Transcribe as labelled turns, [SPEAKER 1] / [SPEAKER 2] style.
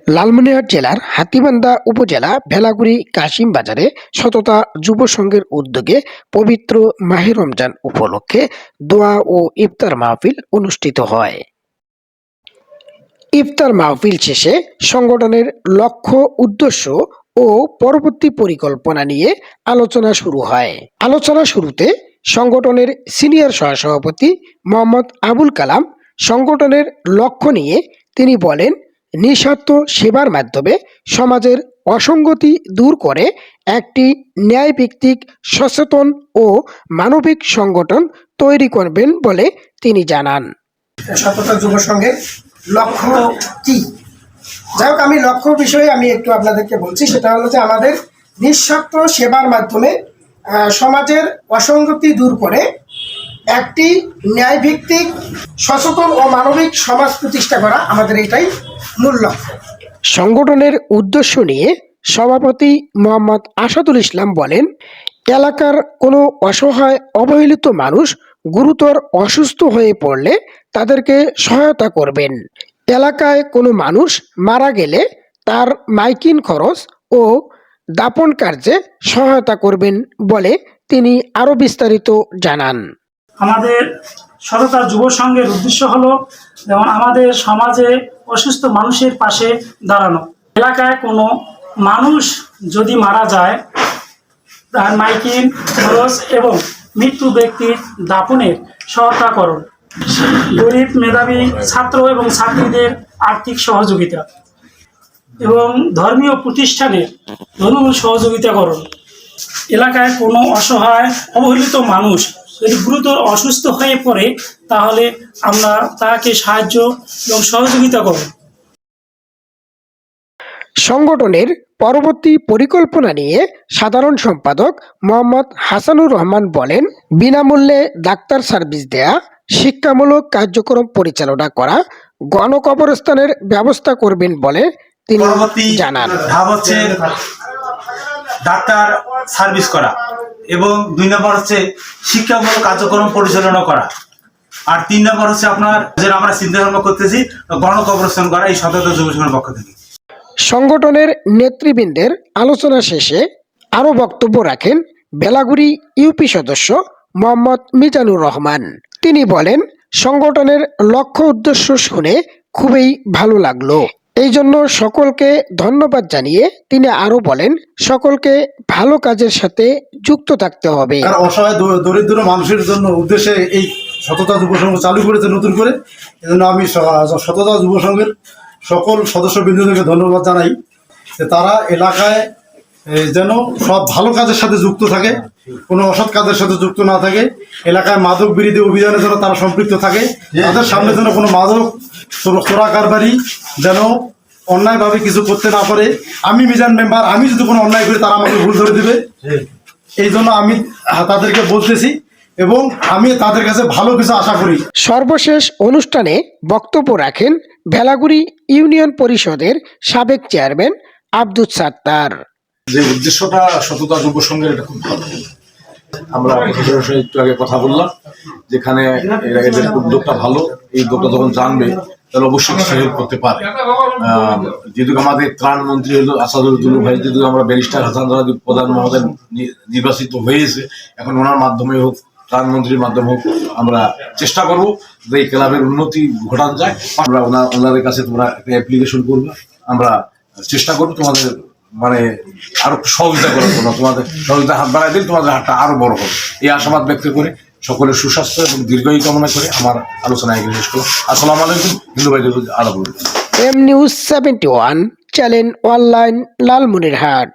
[SPEAKER 1] লালমনিরহাট জেলার হাতীবান্ধা উপজেলা ভেলাগুড়ি কাশিম বাজারে সততা যুব সংঘের উদ্যোগে পবিত্র মাহে রমজান উপলক্ষে দোয়া ও ইফতার মাহফিল অনুষ্ঠিত হয়। ইফতার মাহফিল শেষে সংগঠনের লক্ষ্য, উদ্দেশ্য ও পরবর্তী পরিকল্পনা নিয়ে আলোচনা শুরু হয়। আলোচনা শুরুতে সংগঠনের সিনিয়র সহসভাপতি মোহাম্মদ আবুল কালাম সংগঠনের লক্ষ্য নিয়ে তিনি বলেন, নিঃস্বার্থ সেবার মাধ্যমে সমাজের অসঙ্গতি দূর করে একটি ন্যায়ভিত্তিক, সচেতন ও মানবিক সংগঠন তৈরি করবেন বলে তিনি জানান।
[SPEAKER 2] সততা যুব সংঘের লক্ষ্য কি? যাই হোক, আমি লক্ষ্য বিষয়ে আমি একটু আপনাদেরকে বলছি। সেটা হলো যে আমাদের নিঃস্বার্থ সেবার মাধ্যমে সমাজের অসঙ্গতি দূর করে একটি ন্যায়ভিত্তিক, সচেতন ও মানবিক সমাজ প্রতিষ্ঠা করা আমাদের এটাই মূল লক্ষ্য।
[SPEAKER 1] সংগঠনের উদ্দেশ্য নিয়ে সভাপতি মোহাম্মদ আসাদুল ইসলাম বলেন, এলাকার কোনো অসহায় অবহেলিত মানুষ গুরুতর অসুস্থ হয়ে পড়লে তাদেরকে সহায়তা করবেন। এলাকায় কোনো মানুষ মারা গেলে তার মাইকিন খরচ ও দাপন কার্যে সহায়তা করবেন বলে তিনি আরো বিস্তারিত জানান।
[SPEAKER 3] আমাদের সততা যুব সংঘের উদ্দেশ্য হলো যেমন আমাদের সমাজে অসুস্থ মানুষের পাশে দাঁড়ানো। এলাকায় কোনো মানুষ যদি মারা যায় তার মাইকিন খরচ এবং মৃত্যু ব্যক্তির দাফনের সহায়তা করণ, গরিব মেধাবী ছাত্র এবং ছাত্রীদের আর্থিক সহযোগিতা এবং ধর্মীয় প্রতিষ্ঠানের ধর্মীয় সহযোগিতা করণ। এলাকায় কোনো অসহায় অবহেলিত মানুষ যদি গুরুতর অসুস্থ হয়ে পড়ে তাহলে আমরা তাকে সাহায্য এবং সহযোগিতা করব।
[SPEAKER 1] সংগঠনের পরবর্তী পরিকল্পনা নিয়ে সাধারণ সম্পাদক মোহাম্মদ হাসানুর রহমান বলেন, বিনামূল্যে ডাক্তার সার্ভিস দেয়া, শিক্ষামূলক কার্যক্রম পরিচালনা করা, গণকবরস্থানের ব্যবস্থা করবেন বলে তিনি জানান।
[SPEAKER 4] হচ্ছে ডাক্তার সার্ভিস করা এবং 2 নম্বর হচ্ছে শিক্ষামূলক কার্যক্রম পরিচালনা করা, আর 3 নম্বর হচ্ছে আপনার যে আমরা চিন্তা ভাবনা করতেছি গণকবরস্থান করা, এই সততা যুব সংঘের পক্ষ থেকে।
[SPEAKER 1] সংগঠনের নেতৃবৃন্দের আলোচনা শেষে আরো বক্তব্য রাখেন ভেলাগুড়ি ইউপি সদস্য মোহাম্মদ মিজানুর রহমান। তিনি বলেন, সংগঠনের লক্ষ্য উদ্দেশ্য শুনে খুবই ভালো লাগলো। এই জন্য সকলকে ধন্যবাদ জানিয়ে তিনি আরো বলেন, সকলকে ভালো কাজের সাথে যুক্ত থাকতে হবে।
[SPEAKER 5] অসহায় দরিদ্র মানুষের জন্য উদ্দেশ্যে এই সততা যুব সংঘ চালু করেছে নতুন করে। এজন্য আমি সততা যুব সংঘের সকল সদস্যবৃন্দদেরকে ধন্যবাদ জানাই যে তারা এলাকায় যেন সব ভালো কাজের সাথে যুক্ত থাকে, কোনো অসৎ কাজের সাথে যুক্ত না থাকে। এলাকায় মাদক বিরোধী অভিযানে যেন তারা সম্পৃক্ত থাকে, তাদের সামনে যেন কোনো মাদক চোরা কারবারি যেন অন্যায়ভাবে কিছু করতে না পারে। আমি মিজান মেম্বার, আমি যদি কোনো অন্যায় করি তারা আমাকে ভুল ধরে দিবে, এই জন্য আমি তাদেরকে বলতেছি এবং আমি তাদের কাছে ভালো কিছু আশা করি।
[SPEAKER 1] সর্বশেষ অনুষ্ঠানে বক্তব্য রাখেন ভেলাগুড়ি ইউনিয়ন পরিষদের সাবেক চেয়ারম্যান আব্দুল সাত্তার।
[SPEAKER 6] যে উদ্দেশ্যটা সততা যুব সংঘের, এটা খুব ভালো। আমরা একটু আগে কথা বললাম, যেখানে এদের উদ্যোগটা ভালো। এই উদ্যোগটা যখন জানবে তাহলে অবশ্যই সহযোগ করতে পারে। যেহেতু আমাদের ত্রাণ মন্ত্রী হলো আসাদুল ভাই, যেহেতু আমরা ব্যারিস্টার হাসান প্রধান মহোদয় নির্বাচিত হয়েছে, এখন ওনার মাধ্যমে হোক, ত্রাণ মন্ত্রীর মাধ্যমে হোক, আমরা চেষ্টা করবো যে এই ক্লাবের উন্নতি ঘটান যায়। আমরা ওনাদের কাছে তোমরা একটা অ্যাপ্লিকেশন করবো, আমরা চেষ্টা করবো তোমাদের মানে আরো সহযোগিতা করার জন্য। তোমাদের সহযোগিতা হাত বাড়াই দিলে তোমাদের হাতটা আরো বড় হবে, এই আশাবাদ ব্যক্ত করে সকলের সুস্বাস্থ্য এবং দীর্ঘায়ু কামনা করে আমার আলোচনা এগিয়ে শেষ করলাম। আসসালামু আলাইকুম। হিন্দু ভাইদের আরো বলুন।
[SPEAKER 1] M news 71 channel online, Lalmonirhat.